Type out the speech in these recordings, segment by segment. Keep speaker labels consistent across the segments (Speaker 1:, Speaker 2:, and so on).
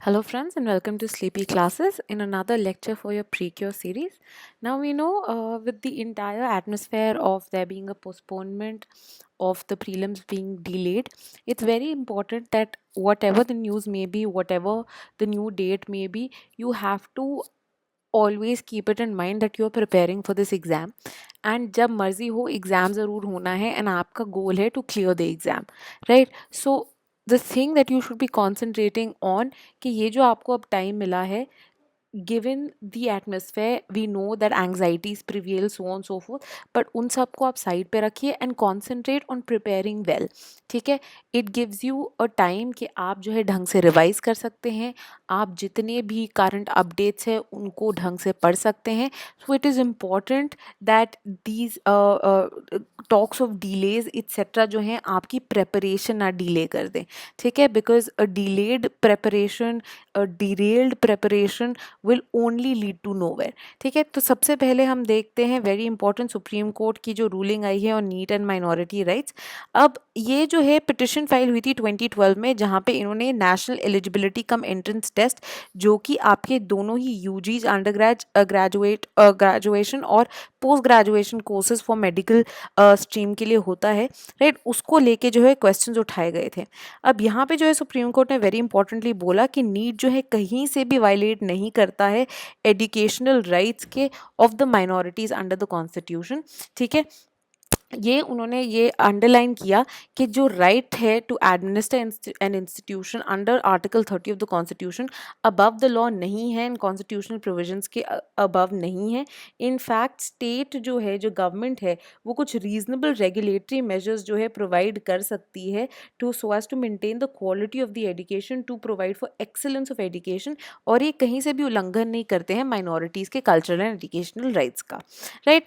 Speaker 1: Hello, friends, and welcome to Sleepy Classes in another lecture for your Precure series. Now, we know with the entire atmosphere of there being a postponement of the prelims being delayed, it's very important that whatever the news may be, whatever the new date may be, you have to always keep it in mind that you are preparing for this exam. And जब मर्जी हो exam ज़रूर होना है and आपका गोल है to clear the exam, right? So the thing that you should be concentrating on कि ये जो आपको अब टाइम मिला है, given the atmosphere we know that anxieties prevail, so on so forth, but उन सबको आप साइड पे रखिए and concentrate on preparing well. ठीक है? It gives you a time कि आप जो है ढंग से रिवाइज कर सकते हैं, आप जितने भी करंट अपडेट्स हैं उनको ढंग से पढ़ सकते हैं. So it is important that these talks of delays etcetera जो हैं आपकी प्रेपरेशन ना डिले कर दें. ठीक है? Because a delayed preparation, a derailed preparation will only lead to nowhere. ठीक है? तो सबसे पहले हम देखते हैं वेरी इंपॉर्टेंट सुप्रीम कोर्ट की जो रूलिंग आई है on neat and minority rights. अब ये जो है पिटिशन फाइल हुई थी 2012 में, जहाँ पे इन्होंने national eligibility cum entrance test, जो कि आपके दोनों ही यूजीज अंडर ग्रेजुएशन और post graduation courses for medical stream के लिए होता है, राइट, उसको लेके जो है क्वेश्चंस उठाए गए थे. अब यहाँ पे जो है सुप्रीम कोर्ट ने वेरी इंपॉर्टेंटली बोला कि नीट जो है कहीं से भी वायलेट नहीं करता है एजुकेशनल राइट्स के of the minorities under the constitution. ठीक है? ये उन्होंने ये अंडरलाइन किया कि जो राइट है to administer an institution under article 30 of the constitution above the law नहीं है, इन कॉन्स्टिट्यूशनल प्रोविजंस के अबव नहीं है. इनफैक्ट स्टेट जो है, जो गवर्नमेंट है, वो कुछ रीजनेबल रेगुलेटरी मेजर्स जो है प्रोवाइड कर सकती है to so as to maintain the quality of the education, to provide for excellence of education, और ये कहीं से भी उल्लंघन नहीं करते हैं माइनॉरिटीज़ के कल्चरल एंड एजुकेशनल राइट्स का, राइट.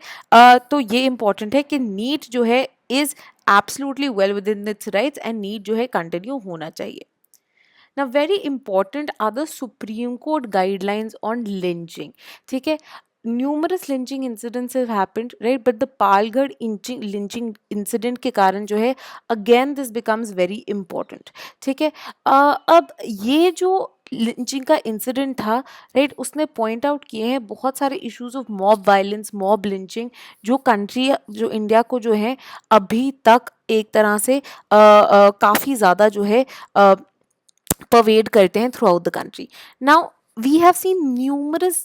Speaker 1: तो ये इंपॉर्टेंट है कि नीट जो है is absolutely well within its rights and NEET जो है कंटिन्यू होना चाहिए. Now, very important are the Supreme Court guidelines on lynching. ठीक है? Numerous lynching incidents have happened, right? But the Palghar lynching incident के कारण जो है again this becomes very important. ठीक है? अब ये जो लिंचिंग का इंसिडेंट था, राइट, उसने पॉइंट आउट किए हैं बहुत सारे issues of mob violence, mob lynching, जो कंट्री, जो इंडिया को जो है अभी तक एक तरह से काफ़ी ज़्यादा जो है pervade करते हैं throughout the country. Now, we have seen numerous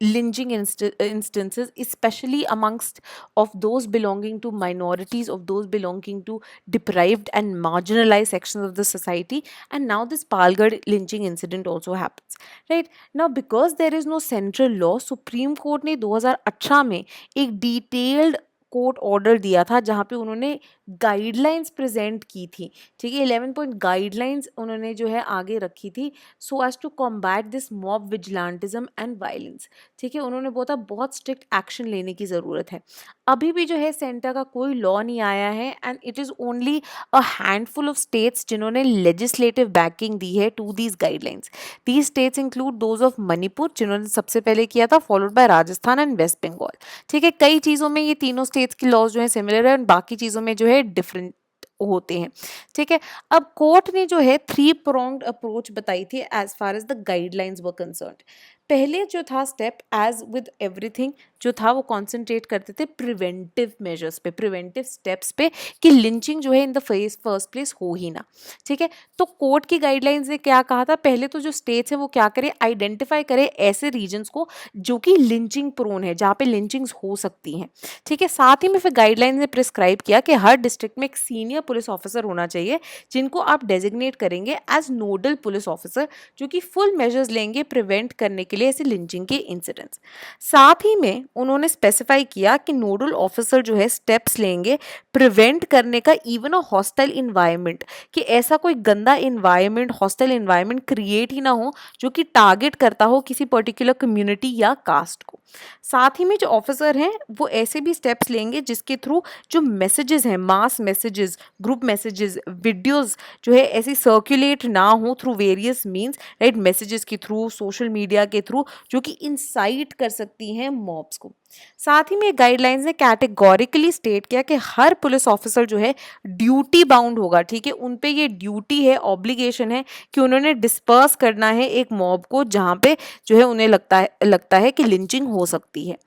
Speaker 1: lynching instances, especially amongst of those belonging to minorities, of those belonging to deprived and marginalized sections of the society, and now this Palghar lynching incident also happens, right. Now, because there is no central law, Supreme Court ने 2018 में एक detailed court order दिया था जहाँ पे उन्होंने guidelines present की थी. ठीक है? 11 पॉइंट गाइडलाइंस उन्होंने जो है आगे रखी थी so as to combat this mob vigilantism and violence. ठीक है? उन्होंने बोला बहुत स्ट्रिक्ट एक्शन लेने की ज़रूरत है. अभी भी जो है सेंटर का कोई लॉ नहीं आया है and it is only a handful of states जिन्होंने लेजिस्लेटिव बैकिंग दी है to these guidelines. These states include those of Manipur, जिन्होंने सबसे पहले किया था, followed by Rajasthan and West Bengal. ठीक है? कई चीज़ों में ये तीनों स्टेट्स की लॉज जो है सिमिलर है और बाकी चीज़ों में जो है डिफरेंट होते हैं. ठीक है? अब कोर्ट ने जो है 3 pronged अप्रोच बताई थी as far as the guidelines were concerned. पहले जो था स्टेप, एज विद एवरीथिंग, जो था वो कॉन्सेंट्रेट करते थे प्रिवेंटिव मेजर्स पे, प्रिवेंटिव स्टेप्स पे, कि लिंचिंग जो है इन द फर्स्ट प्लेस हो ही ना. ठीक है? तो कोर्ट की गाइडलाइंस ने क्या कहा था, पहले तो जो स्टेट्स हैं वो क्या करें, आइडेंटिफाई करें ऐसे रीजन्स को जो कि लिंचिंग प्रोन है, जहाँ पे लिंचिंग्स हो सकती हैं. ठीक है? साथ ही में फिर गाइडलाइंस ने प्रिस्क्राइब किया कि हर डिस्ट्रिक्ट में एक सीनियर पुलिस ऑफिसर होना चाहिए जिनको आप डेजिग्नेट करेंगे एज नोडल पुलिस ऑफिसर, जो कि फुल मेजर्स लेंगे प्रिवेंट करने के लिए ऐसे लिंचिंग के इंसिडेंट्स. साथ ही में उन्होंने स्पेसिफाई किया कि नोडल ऑफिसर जो है स्टेप्स लेंगे प्रिवेंट करने का इवन अ हॉस्टाइल इन्वायरमेंट, कि ऐसा कोई गंदा इन्वायरमेंट, हॉस्टाइल इन्वायरमेंट क्रिएट ही ना हो जो कि टारगेट करता हो किसी पर्टिकुलर कम्युनिटी या कास्ट को. साथ ही में जो ऑफिसर हैं वो ऐसे भी स्टेप्स लेंगे जिसके थ्रू जो मैसेजेस हैं, मास मैसेजेस, ग्रुप मैसेजेस, वीडियोस जो है ऐसे सर्कुलेट ना हो through various means, right, messages के थ्रू, सोशल मीडिया के थ्रू जो कि इंसाइट कर सकती हैं मॉब्स को। साथ ही में गाइडलाइंस ने कैटेगोरिकली स्टेट किया कि हर पुलिस ऑफिसर जो है ड्यूटी बाउंड होगा, ठीक है, उन पे ये ड्यूटी है, ऑब्लिगेशन है कि उन्होंने डिस्पर्स करना है एक मॉब को जहाँ पे जो है उन्हें लगता है कि लिंचिंग हो सकती है,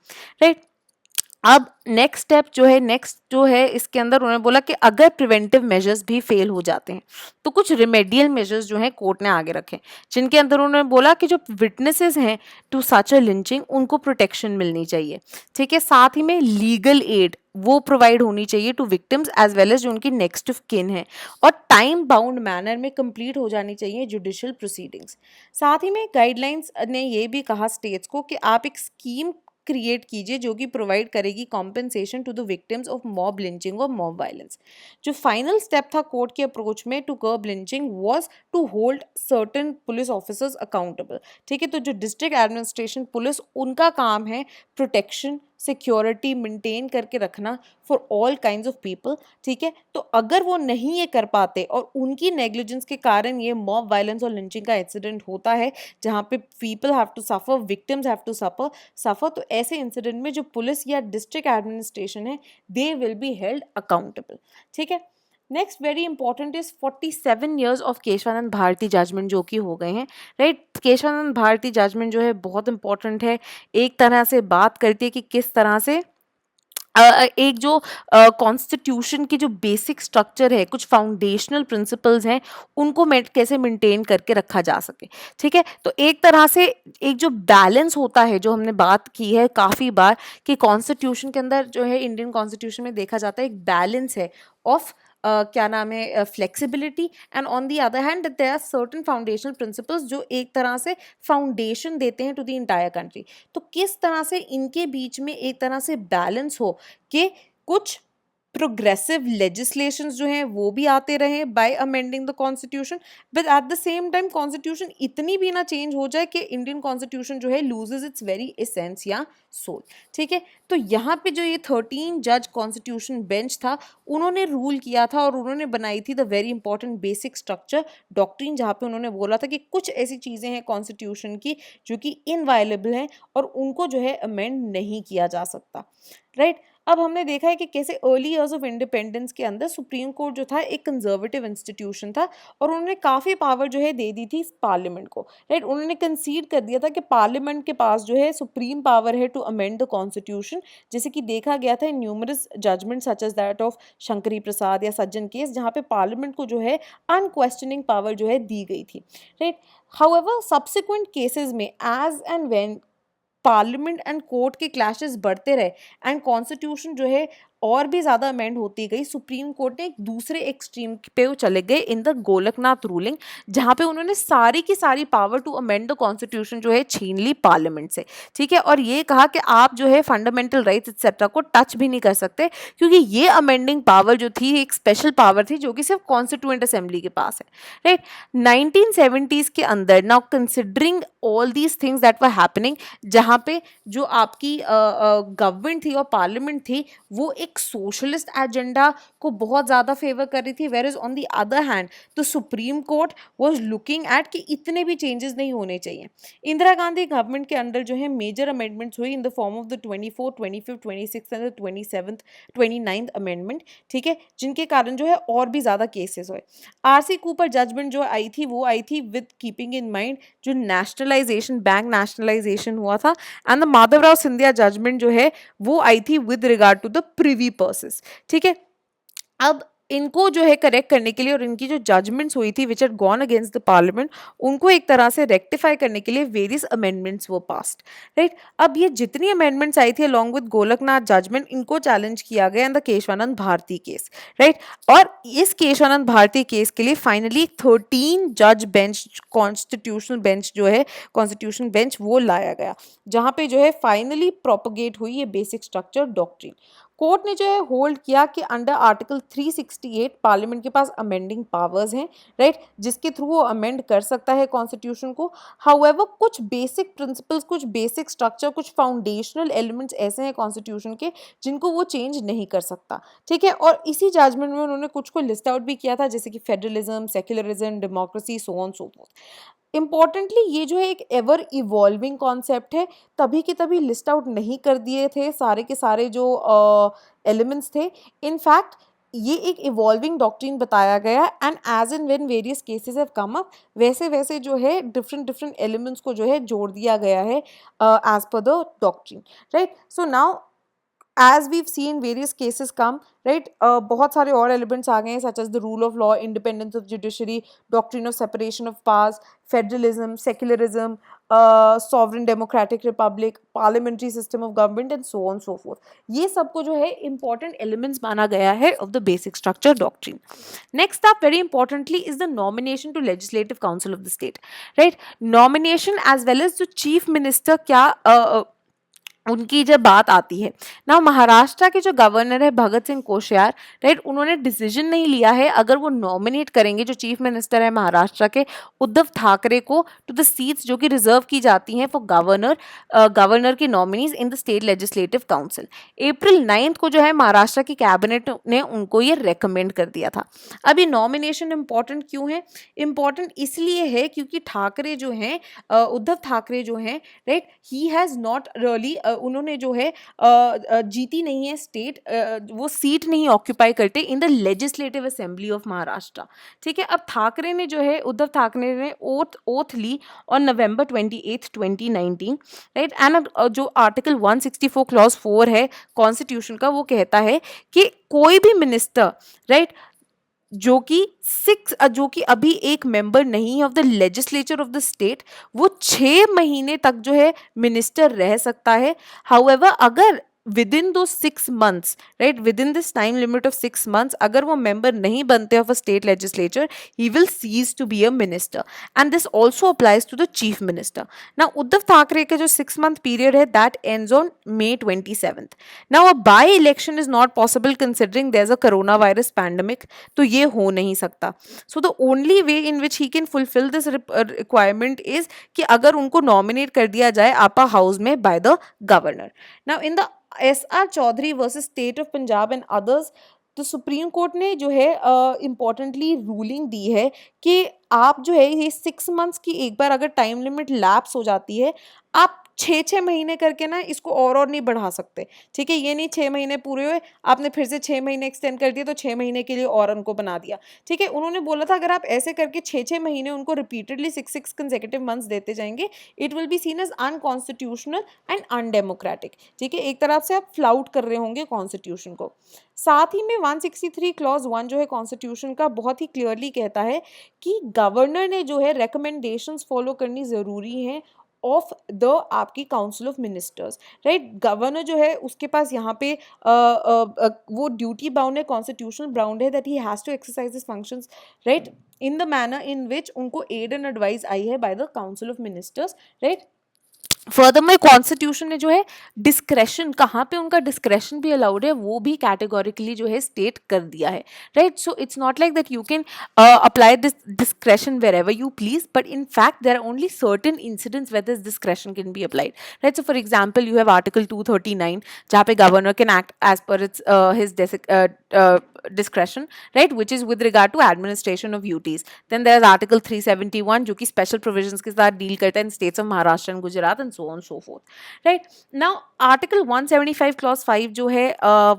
Speaker 1: राइट। अब नेक्स्ट स्टेप जो है इसके अंदर उन्होंने बोला कि अगर प्रिवेंटिव मेजर्स भी फेल हो जाते हैं तो कुछ रिमेडियल मेजर्स जो हैं कोर्ट ने आगे रखे, जिनके अंदर उन्होंने बोला कि जो विटनेसेस हैं टू सच अ लिंचिंग उनको प्रोटेक्शन मिलनी चाहिए, ठीक है। साथ ही में लीगल एड वो प्रोवाइड होनी चाहिए to victims as well as जो उनकी नेक्स्ट ऑफ किन है, और टाइम बाउंड मैनर में कंप्लीट हो जानी चाहिए जुडिशियल प्रोसीडिंग्स। साथ ही में गाइडलाइंस ने ये भी कहा स्टेट्स को कि आप एक स्कीम क्रिएट कीजिए जो कि प्रोवाइड करेगी compensation to the victims of mob lynching और मॉब वायलेंस। जो फाइनल स्टेप था कोर्ट के अप्रोच में to curb lynching was to hold certain police officers accountable, ठीक है। तो जो डिस्ट्रिक्ट एडमिनिस्ट्रेशन पुलिस उनका काम है प्रोटेक्शन सिक्योरिटी मेंटेन करके रखना for all kinds of people, ठीक है। तो अगर वो नहीं ये कर पाते और उनकी नेग्लिजेंस के कारण ये मॉब वायलेंस और लिंचिंग का इंसिडेंट होता है जहाँ पे people have to suffer, victims have to suffer, तो ऐसे इंसिडेंट में जो पुलिस या डिस्ट्रिक्ट एडमिनिस्ट्रेशन है they will be held accountable, ठीक है। Next very important is 47 years of Kesavananda Bharati judgement जो कि हो गए हैं, राइट। केशवानंद भारती जजमेंट जो है बहुत इंपॉर्टेंट है, एक तरह से बात करती है कि किस तरह से एक जो कॉन्स्टिट्यूशन की जो बेसिक स्ट्रक्चर है, कुछ फाउंडेशनल प्रिंसिपल्स हैं, उनको कैसे मेंटेन करके रखा जा सके, ठीक है। तो एक तरह से एक जो बैलेंस होता है जो हमने बात की है काफ़ी बार कि कॉन्स्टिट्यूशन के अंदर जो है इंडियन कॉन्स्टिट्यूशन में देखा जाता है एक बैलेंस है ऑफ क्या नाम है flexibility and on the other hand there are certain foundational principles जो एक तरह से फाउंडेशन देते हैं टू द इंटायर कंट्री। तो किस तरह से इनके बीच में एक तरह से बैलेंस हो कि कुछ प्रोग्रेसिव लेजिस्लेशंस जो हैं वो भी आते रहे bye amending the constitution, but at the same time constitution इतनी भी ना चेंज हो जाए कि इंडियन कॉन्स्टिट्यूशन जो है लूजेस इट्स वेरी एसेंस या सोल, ठीक है। तो यहाँ पे जो ये 13 जज कॉन्स्टिट्यूशन बेंच था उन्होंने रूल किया था और उन्होंने बनाई थी the very important basic structure doctrine, जहाँ पे उन्होंने बोला था कि कुछ ऐसी चीज़ें हैं कॉन्स्टिट्यूशन की जो कि इनवायलेबल हैं और उनको जो है अमेंड नहीं किया जा सकता, राइट। अब हमने देखा है कि कैसे अर्ली ईयर्स ऑफ इंडिपेंडेंस के अंदर सुप्रीम कोर्ट जो था एक कंजर्वेटिव इंस्टीट्यूशन था और उन्होंने काफ़ी पावर जो है दे दी थी पार्लियामेंट को, राइट। उन्होंने कंसीड कर दिया था कि पार्लियामेंट के पास जो है सुप्रीम पावर है टू अमेंड द कॉन्स्टिट्यूशन, जैसे कि देखा गया था in numerous judgment such as that of Shankari Prasad या सज्जन केस, जहाँ पे पार्लियामेंट को जो है अनक्वेश्चनिंग पावर जो है दी गई थी, राइट। हाउएवर सब्सिक्वेंट केसेस में as and when parliament and court के क्लैशेस बढ़ते रहे एंड कॉन्स्टिट्यूशन जो है और भी ज़्यादा अमेंड होती गई, सुप्रीम कोर्ट ने एक दूसरे एक्सट्रीम पे वो चले गए इन द गोलकनाथ रूलिंग, जहाँ पे उन्होंने सारी की सारी power to amend the constitution जो है छीन ली पार्लियामेंट से, ठीक है। और ये कहा कि आप जो है फंडामेंटल राइट्स एक्सेट्रा को टच भी नहीं कर सकते क्योंकि ये अमेंडिंग पावर जो थी एक स्पेशल पावर थी जो कि सिर्फ कॉन्स्टिट्यूएंट असेंबली के पास है, राइट। 1970s के अंदर now considering all these things that were happening, जहाँ पे जो आपकी गवर्नमेंट थी और पार्लियामेंट थी वो एक सोशलिस्ट एजेंडा को बहुत ज़्यादा फेवर कर रही थी, whereas on the other hand the supreme court was looking at कि इतने भी चेंजेस नहीं होने चाहिए। इंदिरा गांधी गवर्नमेंट के अंडर जो है मेजर अमेंडमेंट्स हुई in the form of the 24th 25th 26th and the 27th 29th amendment, ठीक है, जिनके कारण जो है और भी ज़्यादा केसेस हुए। आरसी कूपर जजमेंट जो आई थी वो आई थी विद कीपिंग इन माइंड जो नेशनलाइजेशन बैंक नेशनलाइजेशन हुआ था, and the Madhavrao Scindia judgement जो है वो आई थी with regard to the privy purses, ठीक है। अब इनको जो है करेक्ट करने के लिए और इनकी जो जजमेंट्स हुई थी which are gone against the parliament उनको एक तरह से रेक्टिफाई करने के लिए वेरियस अमेंडमेंट्स वो पास्ड, राइट। अब ये जितनी अमेंडमेंट्स आई थी अलॉन्ग विद गोलकनाथ जजमेंट इनको चैलेंज किया गया in the Kesavananda Bharati case, right. और इस केशवानंद भारती केस के लिए फाइनली 13 जज बेंच कॉन्स्टिट्यूशनल बेंच जो है कॉन्स्टिट्यूशन बेंच वो लाया गया, जहाँ पे जो है फाइनली प्रोपोगेट हुई ये बेसिक स्ट्रक्चर डॉक्ट्रिन। कोर्ट ने जो है होल्ड किया कि अंडर आर्टिकल 368 पार्लियामेंट के पास अमेंडिंग पावर्स हैं, राइट, जिसके थ्रू वो अमेंड कर सकता है कॉन्स्टिट्यूशन को। हाउएवर कुछ बेसिक प्रिंसिपल्स, कुछ बेसिक स्ट्रक्चर, कुछ फाउंडेशनल एलिमेंट्स ऐसे हैं कॉन्स्टिट्यूशन के जिनको वो चेंज नहीं कर सकता, ठीक है। और इसी जजमेंट में उन्होंने कुछ को लिस्ट आउट भी किया था जैसे कि federalism, secularism, democracy, so on so fourth. Importantly ये जो है एक एवर इवॉल्विंग कॉन्सेप्ट है, तभी के तभी लिस्ट आउट नहीं कर दिए थे सारे के सारे जो एलिमेंट्स थे। इनफैक्ट ये एक इवॉल्विंग डॉक्ट्रिन बताया गया, and as and when various cases have come up, वैसे वैसे जो है डिफरेंट डिफरेंट एलिमेंट्स को जो है जोड़ दिया गया है as per the doctrine, right. So now as we've seen various cases come, right, बहुत सारे और elements आ गए हैं, such as the rule of law, independence of judiciary, doctrine of separation of powers, federalism, secularism, sovereign democratic republic, parliamentary system of government, and so on so forth. ये सबको जो है important elements माना गया है of the basic structure doctrine. Next up, very importantly, is the nomination to legislative council of the state, right? Nomination as well as जो chief minister क्या उनकी जब बात आती है ना, महाराष्ट्र के जो गवर्नर है भगत सिंह कोश्यार, राइट, उन्होंने डिसीजन नहीं लिया है अगर वो नॉमिनेट करेंगे जो चीफ मिनिस्टर है महाराष्ट्र के उद्धव ठाकरे को टू द सीट्स जो कि रिजर्व की जाती हैं फॉर गवर्नर की nominees in the state legislative council. April 9 को जो है महाराष्ट्र की कैबिनेट ने उनको ये रेकमेंड कर दिया था। अब ये नॉमिनेशन इंपॉर्टेंट क्यों है? इंपॉर्टेंट इसलिए है क्योंकि ठाकरे जो हैं, उद्धव ठाकरे जो हैं, right, he has not really, उन्होंने जो है जीती नहीं है स्टेट, वो सीट नहीं ऑक्यूपाई करते in the legislative assembly of Maharashtra, ठीक है। अब ठाकरे ने जो है, उद्धव ठाकरे ने ओथ ली ऑन नवंबर 28, 2019, राइट, एंड जो आर्टिकल 164 क्लॉज 4 है कॉन्स्टिट्यूशन का, वो कहता है कि कोई भी मिनिस्टर, राइट, जो कि अभी एक मेंबर नहीं है of the legislature of the state, वो 6 महीने तक जो है मिनिस्टर रह सकता है। हाउएवर अगर विद इन दो 6 months, right, within this time limit of 6 months, अगर वो मेंबर नहीं बनते of a state legislature, he will cease to be a minister, and this also applies to the chief minister. Now Uddhav Thackeray का जो 6 month period है that ends on May 27th। Now a by election is not possible considering there is a corona virus pandemic, तो ये हो नहीं सकता। सो the only way in which he can fulfil this requirement is कि अगर उनको nominate कर दिया जाए अपर हाउस में by the governor. Now in the S.R. Chaudhary versus state of Punjab and others, तो सुप्रीम कोर्ट ने जो है इम्पोर्टेंटली रूलिंग दी है कि आप जो है ये 6 months की एक बार अगर टाइम लिमिट लैप्स हो जाती है, आप 6 महीने करके ना इसको और नहीं बढ़ा सकते, ठीक है। ये नहीं 6 महीने पूरे हुए आपने फिर से 6 महीने एक्सटेंड कर दिया तो 6 महीने के लिए और उनको बना दिया, ठीक है। उन्होंने बोला था अगर आप ऐसे करके 6 महीने उनको रिपीटेडली 6 कंसेक्यूटिव मंथ्स देते जाएंगे, it will be seen as unconstitutional and undemocratic, ठीक है। एक तरफ से आप फ्लाउट कर रहे होंगे कॉन्स्टिट्यूशन को। साथ ही में 163 क्लॉज 1 जो है कॉन्स्टिट्यूशन का बहुत ही क्लियरली कहता है कि गवर्नर ने जो है रिकमेंडेशंस फॉलो करनी ज़रूरी है ऑफ द आपकी council of ministers, right. Governor जो है उसके पास यहाँ पे वो ड्यूटी बाउंड है, कॉन्स्टिट्यूशनल बाउंड है, that he has to exercise this functions, right, in the manner in which उनको एड एंड एडवाइस आई है by the council of ministers, right. Furthermore constitution ने जो है डिस्क्रेशन, कहाँ पे उनका डिस्क्रेशन भी अलाउड है वो भी कैटेगोरिकली जो है स्टेट कर दिया है, right. So it's not like that you can apply this discretion wherever you please, but in fact there are only certain incidents where this discretion can be applied, right. So for example you have article 239 जहाँ पे governor can act as per its his discretion, right, which is with regard to administration of UTs. Then there is article 371 जो कि special provisions के साथ deal करता है in states of Maharashtra and Gujarat and so on so forth, right. Now article 175 clause 5 जो है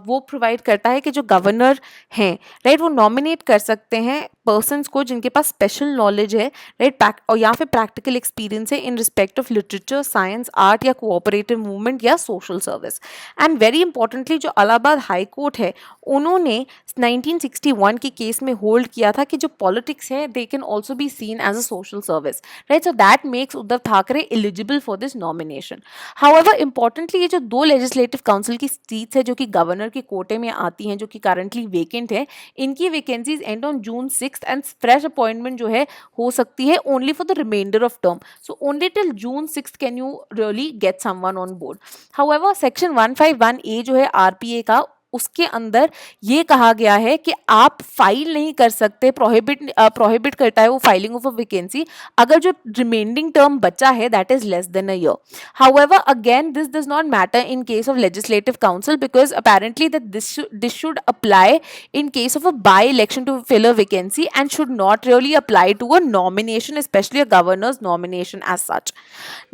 Speaker 1: वो provide करता है कि जो governor हैं, right, वो nominate कर सकते हैं persons को जिनके पास special knowledge है, right, और या फिर practical experience है in respect of literature, science, art या cooperative movement या social service. And very importantly जो इलाहाबाद हाई कोर्ट है उन्होंने 1961 के केस में होल्ड किया था कि जो पॉलिटिक्स है they can also be seen as a social service, right. So that makes Uddhav Thackeray eligible for this nomination. However importantly ये जो 2 लेजिस्लेटिव काउंसिल की सीट्स है जो कि गवर्नर के कोटे में आती हैं, जो कि करंटली वेकेंट है, इनकी vacancies end on June 6 and fresh appointment जो है हो सकती है only for the reminder of term. So only till June 6 can you really get someone on board. However section 151A जो है RPA का उसके अंदर ये कहा गया है कि आप फाइल नहीं कर सकते, प्रोहिबिट करता है वो फाइलिंग ऑफ अ वैकेंसी अगर जो रिमेनिंग टर्म बचा है that is less than a year. However, again, this does not matter in case of legislative council because apparently that this should apply in case of a by-election to fill a vacancy and should not really apply to a nomination, especially a governor's nomination as such.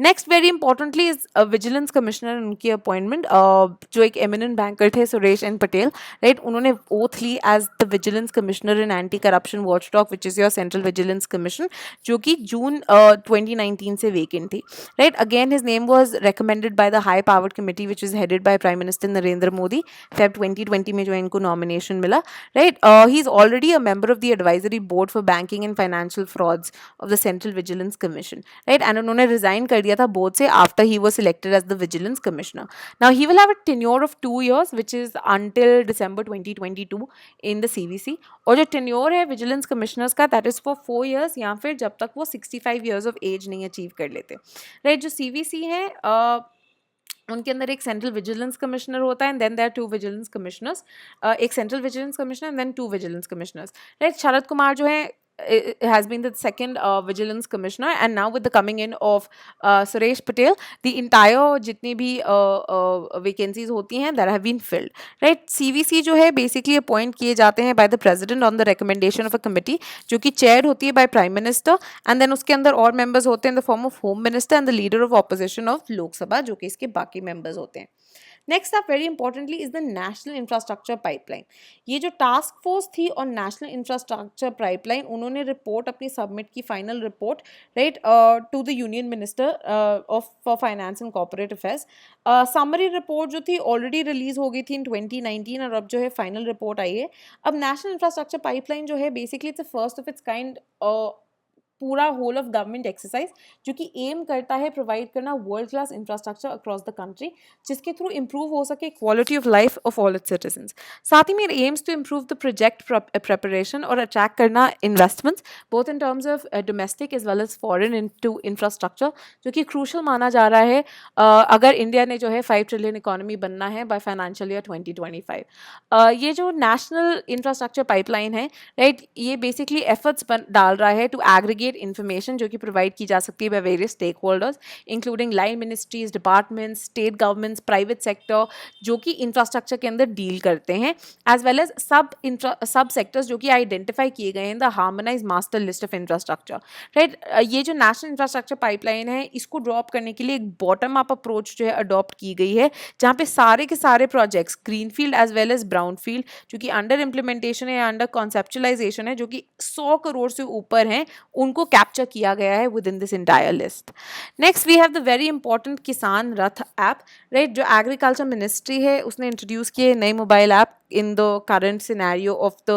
Speaker 1: Next very importantly is vigilance commissioner उनकी appointment, जो एक eminent banker थे Suresh N Patel, right. उन्होंने oath ली as the vigilance commissioner in anti corruption watchdog which is your central vigilance commission, जो कि जून 2019 से वेकेंट थी, right. Again his name was recommended by the high powered committee which is headed by prime minister Narendra Modi. Feb 2020 में जो इनको nomination मिला, right. He is already a member of the advisory board for banking and financial frauds of the central vigilance commission, right. And उन्होंने resign कर दिया था board से after he was selected as the vigilance commissioner. Now he will have a tenure of 2 years which is until December 2022 in the CVC. और जो tenure है vigilance commissioners का that is for 4 years या फिर जब तक वो 65 years ऑफ एज नहीं अचीव कर लेते, राइट. जो CVC है उनके अंदर एक सेंट्रल विजिलेंस कमिश्नर होता है and then there are 2 vigilance commissioners, एक central vigilance commissioner and then 2 vigilance commissioners, right. Sharad Kumar जो है has been the second vigilance commissioner, and now with the coming in of Suresh Patel, the entire जितनी भी vacancies होती हैं that have been filled, right. CVC जो है basically appoint किए जाते हैं by the president on the recommendation of a committee जो कि chair होती है by prime minister, and then उसके अंदर और members होते हैं in the form of home minister and the leader of opposition of लोक सभा जो कि इसके बाकी members होते हैं. Next up very importantly is the national infrastructure pipeline. ये जो टास्क फोर्स थी और नेशनल इंफ्रास्ट्रक्चर पाइपलाइन, उन्होंने रिपोर्ट अपनी सबमिट की, final report, right, to the union minister of for finance and corporate affairs. Summary report जो थी already release हो गई थी इन 2019 और अब जो है फाइनल रिपोर्ट आई है. अब नेशनल इंफ्रास्ट्रक्चर पाइपलाइन जो है basically it's first of its kind पूरा होल ऑफ गवर्नमेंट एक्सरसाइज जो कि एम करता है प्रोवाइड करना world class infrastructure across the country जिसके थ्रू इंप्रूव हो सके quality of life of all its citizens. साथ ही में aims to improve the project preparation और अट्रैक्ट करना investments both in terms of domestic as well as foreign into infrastructure जो कि क्रूशल माना जा रहा है अगर इंडिया ने जो है 5 ट्रिलियन इकोनॉमी बनना है बाय फाइनेंशियल ईयर 2025. ये जो नेशनल इंफ्रास्ट्रक्चर पाइपलाइन है, राइट, ये बेसिकली एफर्ट्स डाल रहा है टू एग्रीगेट इंफॉर्मेशन जो कि प्रोवाइड की जा सकती है by various stakeholders including line ministries, departments, state governments, private sector जो कि इंफ्रास्ट्रक्चर के अंदर डील करते हैं, as well as sub sectors जो कि आइडेंटिफाई किए गए हैं the harmonize master list of infrastructure, right. ये जो नेशनल इंफ्रास्ट्रक्चर पाइपलाइन है इसको ड्रॉप करने के लिए एक बॉटम अप अप्रोच जो है अडॉप्ट की गई है जहाँ पे सारे के सारे projects green field as well as brown field जो कि अंडर इम्प्लीमेंटेशन है या अंडर कॉन्सेप्चुलाइजेशन है जो कि 100 करोड़ से ऊपर हैं उनको कैप्चर किया गया है within this entire list. Next we have the very important Kisan Rath app, right, जो एग्रीकल्चर मिनिस्ट्री है उसने इंट्रोड्यूस किए नई mobile app in the current scenario of the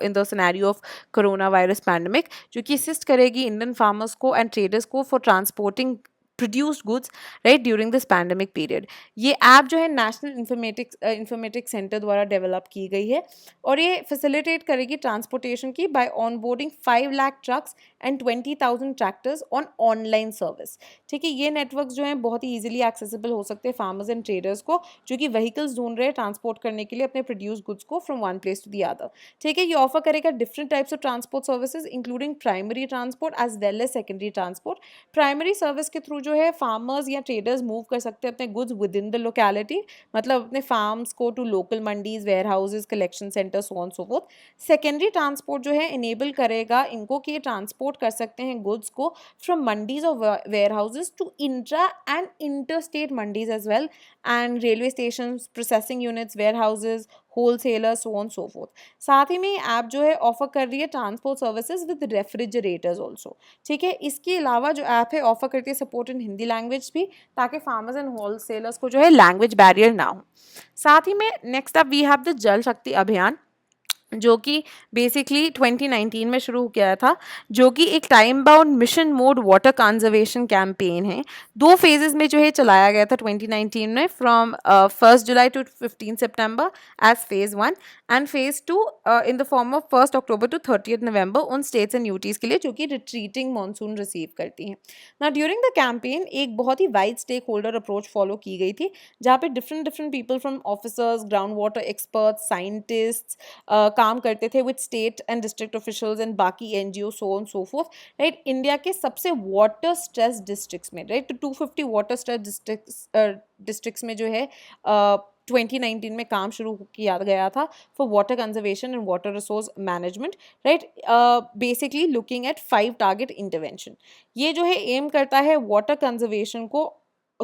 Speaker 1: in the scenario of coronavirus pandemic जो कि असिस्ट करेगी Indian farmers को and traders को for transporting produced goods, right, during this pandemic period. ये ऐप जो है नेशनल इंफॉर्मेटिक्स सेंटर द्वारा develop की गई है और ये फैसिलिटेट करेगी ट्रांसपोर्टेशन की by onboarding 5 lakh trucks and 20,000 tractors on online service. ठीक है, ये नेटवर्क जो है बहुत ही ईजिली एक्सेसिबल हो सकते हैं फार्मर्स एंड ट्रेडर्स को जो कि व्हीकल्स ढूंढ रहे हैं ट्रांसपोर्ट करने के लिए अपने प्रोड्यूस गुड्स को from one place to the other. ठीक है, ये ऑफर करेगा different types of transport services including primary transport as well as secondary transport. Primary service के थ्रू जो है फार्मर्स या ट्रेडर्स मूव कर सकते हैं अपने goods within the locality, मतलब अपने फार्म्स को to local mandis, warehouses, collection centre, so on so forth. Secondary transport जो है इनेबल करेगा इनको कि ये ट्रांसपोर्ट कर सकते हैं गुड्स को फ्रॉम मंडीज और warehouses to intra and inter state mandis as well and railway station, processing units, warehouses, wholesaler, so on so forth. साथ ही में ऐप जो है ऑफर कर रही है transport services with refrigerators also. ठीक है, इसके अलावा जो ऐप है ऑफर करती है सपोर्ट इन हिंदी लैंग्वेज भी ताकि फार्मर्स एंड होलसेलर्स को जो है लैंग्वेज बैरियर ना हो. साथ ही में next up we have the Jal Shakti अभियान जो कि बेसिकली 2019 में शुरू किया था, जो कि एक time bound mission mode water conservation campaign है। 2 फेजेस में जो है चलाया गया था 2019 में, फ्रॉम 1 जुलाई टू 15 सितंबर as phase 1, and phase 2 in the form of 1 अक्टूबर टू 30 नवंबर उन स्टेट्स एंड यूटीज के लिए जो कि रिट्रीटिंग मानसून रिसीव करती हैं। ना ड्यूरिंग द कैंपेन एक बहुत ही wide stakeholder approach follow की गई थी, जहाँ पे different different people from officers, ground water experts, scientist काम करते थे with state and district officials and बाकी NGO, so on so forth, right. India के सबसे वाटर स्ट्रेस डिस्ट्रिक्ट्स में, राइट, तो 250 वाटर स्ट्रेस डिस्ट्रिक्ट्स में जो है 2019 में काम शुरू किया गया था for water conservation and water resource management, right. Basically looking at 5 target intervention. ये जो है एम करता है वाटर कंजर्वेशन को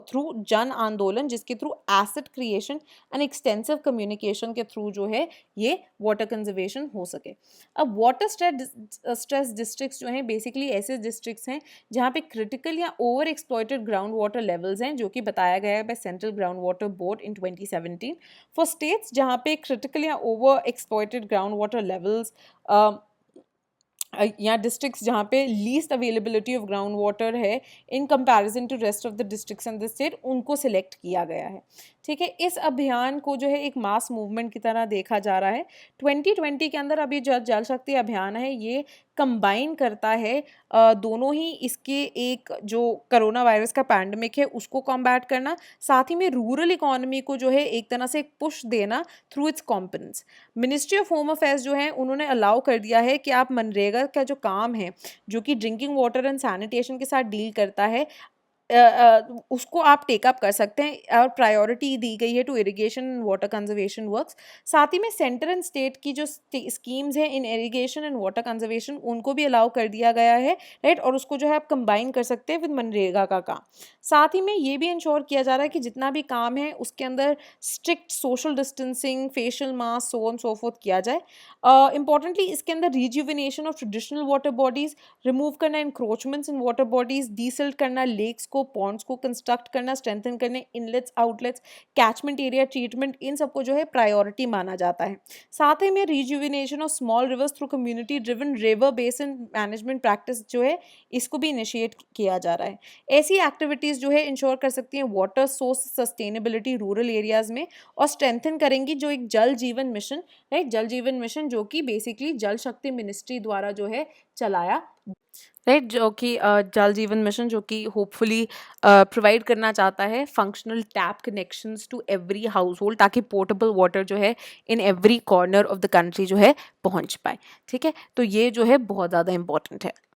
Speaker 1: थ्रू जन आंदोलन, जिसके through asset creation and extensive communication के थ्रू जो है ये वाटर कंजर्वेशन हो सके। अब वाटर स्ट्रेस डिस्ट्रिक्ट्स जो हैं बेसिकली ऐसे डिस्ट्रिक्ट्स हैं जहाँ पे क्रिटिकल या over exploited ground water levels हैं, जो कि बताया गया है by central ground water board in 2017। For states जहाँ पे क्रिटिकल या over exploited ground water levels या डिस्ट्रिक्ट्स जहाँ पे least availability of ground water है in comparison to rest of the districts in the state, उनको सिलेक्ट किया गया है। ठीक है, इस अभियान को जो है एक मास मूवमेंट की तरह देखा जा रहा है। 2020 के अंदर अभी जो जल शक्ति अभियान है ये कंबाइन करता है दोनों ही, इसके एक जो कोरोना वायरस का पैंडमिक है उसको कॉम्बैट करना, साथ ही में रूरल इकोनॉमी को जो है एक तरह से एक पुश देना through it's components. Ministry of home affairs जो है उन्होंने अलाउ कर दिया है कि आप मनरेगा का जो काम है जो कि ड्रिंकिंग वाटर एंड सैनिटेशन के साथ डील करता है, उसको आप टेकअप कर सकते हैं, और प्रायोरिटी दी गई है to irrigation and water conservation works. साथ ही में सेंटर एंड स्टेट की जो स्कीम्स हैं इन इरिगेशन एंड वाटर कंजर्वेशन उनको भी अलाउ कर दिया गया है, राइट, और उसको जो है आप कंबाइन कर सकते हैं विद मनरेगा का काम। साथ ही में ये भी इंश्योर किया जा रहा है कि जितना भी काम है उसके अंदर strict social distancing, facial mask, so on so forth किया जाए। इंपॉर्टेंटली इसके अंदर rejuvenation of traditional water bodies, remove करना encroachments in water bodies, desilt करना लेक्स को, पॉन्ड्स को कंस्ट्रक्ट करना, स्ट्रेंथन करने inlets, outlets, catchment area treatment, इन सबको जो है प्रायोरिटी माना जाता है। साथ ही में rejuvenation of small reverse through community driven river basin management practice जो है इसको भी इनिशिएट किया जा रहा है। ऐसी एक्टिविटीज़ जो है इंश्योर कर सकती हैं water source sustainability rural areas में, और स्ट्रेंथन करेंगी जो एक जल जीवन मिशन, राइट, जल जीवन मिशन जो कि बेसिकली जल शक्ति मिनिस्ट्री द्वारा जो है चलाया, राइट, जो कि जल जीवन मिशन जो कि होपफुली प्रोवाइड करना चाहता है functional tap connections to every household, ताकि पोर्टेबल वाटर जो है in every corner of the country जो है पहुंच पाए। ठीक है, तो ये जो है बहुत ज़्यादा इंपॉर्टेंट है।